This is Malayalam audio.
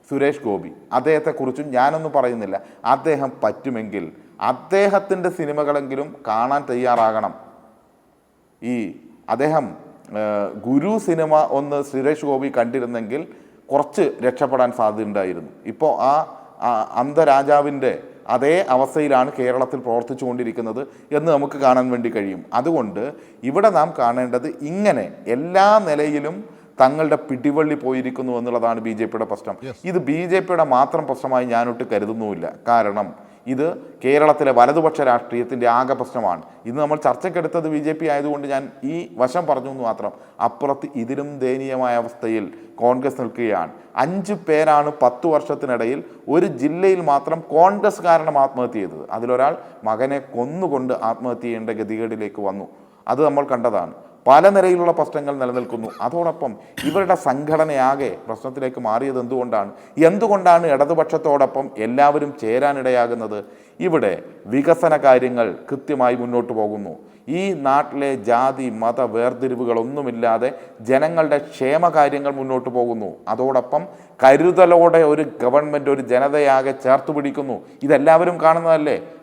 സുരേഷ് ഗോപി, അദ്ദേഹത്തെക്കുറിച്ചും ഞാനൊന്നും പറയുന്നില്ല. അദ്ദേഹം പറ്റുമെങ്കിൽ അദ്ദേഹത്തിൻ്റെ സിനിമകളെങ്കിലും കാണാൻ തയ്യാറാകണം. ഈ അദ്ദേഹം ഗുരു സിനിമ ഒന്ന് സുരേഷ് ഗോപി കണ്ടിരുന്നെങ്കിൽ കുറച്ച് രക്ഷപ്പെടാൻ സാധ്യതയുണ്ടായിരുന്നു. ഇപ്പോൾ ആ അന്ധരാജാവിൻ്റെ അതേ അവസ്ഥയിലാണ് കേരളത്തിൽ പ്രവർത്തിച്ചു കൊണ്ടിരിക്കുന്നത് എന്ന് നമുക്ക് കാണാൻ വേണ്ടി കഴിയും. അതുകൊണ്ട് ഇവിടെ നാം കാണേണ്ടത് ഇങ്ങനെ എല്ലാ നിലയിലും തങ്ങളുടെ പിടിവള്ളി പോയിരിക്കുന്നു എന്നുള്ളതാണ് ബി ജെ പിയുടെ പ്രശ്നം. ഇത് ബി ജെ പിയുടെ മാത്രം പ്രശ്നമായി ഞാനൊട്ട് കരുതുന്നുമില്ല. കാരണം ഇത് കേരളത്തിലെ വലതുപക്ഷ രാഷ്ട്രീയത്തിൻ്റെ ആകെ പ്രശ്നമാണ്. ഇന്ന് നമ്മൾ ചർച്ചയ്ക്കെടുത്തത് ബി ജെ പി ആയതുകൊണ്ട് ഞാൻ ഈ വശം പറഞ്ഞു എന്ന് മാത്രം. അപ്പുറത്ത് ഇതിലും ദയനീയമായ അവസ്ഥയിൽ കോൺഗ്രസ് നിൽക്കുകയാണ്. 5 പേരാണ് 10 വർഷത്തിനിടയിൽ ഒരു ജില്ലയിൽ മാത്രം കോൺഗ്രസ് കാരണം ആത്മഹത്യ ചെയ്തത്. അതിലൊരാൾ മകനെ കൊന്നുകൊണ്ട് ആത്മഹത്യ ചെയ്യേണ്ട ഗതികേടിലേക്ക് വന്നു. അത് നമ്മൾ കണ്ടതാണ്. പല നിലയിലുള്ള പ്രശ്നങ്ങൾ നിലനിൽക്കുന്നു. അതോടൊപ്പം ഇവരുടെ സംഘടനയാകെ പ്രശ്നത്തിലേക്ക് മാറിയത് എന്തുകൊണ്ടാണ് ഇടതുപക്ഷത്തോടൊപ്പം എല്ലാവരും ചേരാനിടയാകുന്നത്? ഇവിടെ വികസന കാര്യങ്ങൾ കൃത്യമായി മുന്നോട്ട് പോകുന്നു. ഈ നാട്ടിലെ ജാതി മത വേർതിരിവുകളൊന്നുമില്ലാതെ ജനങ്ങളുടെ ക്ഷേമകാര്യങ്ങൾ മുന്നോട്ട് പോകുന്നു. അതോടൊപ്പം കരുതലോടെ ഒരു ഗവൺമെൻറ് ഒരു ജനതയാകെ ചേർത്ത് പിടിക്കുന്നു. ഇതെല്ലാവരും കാണുന്നതല്ലേ?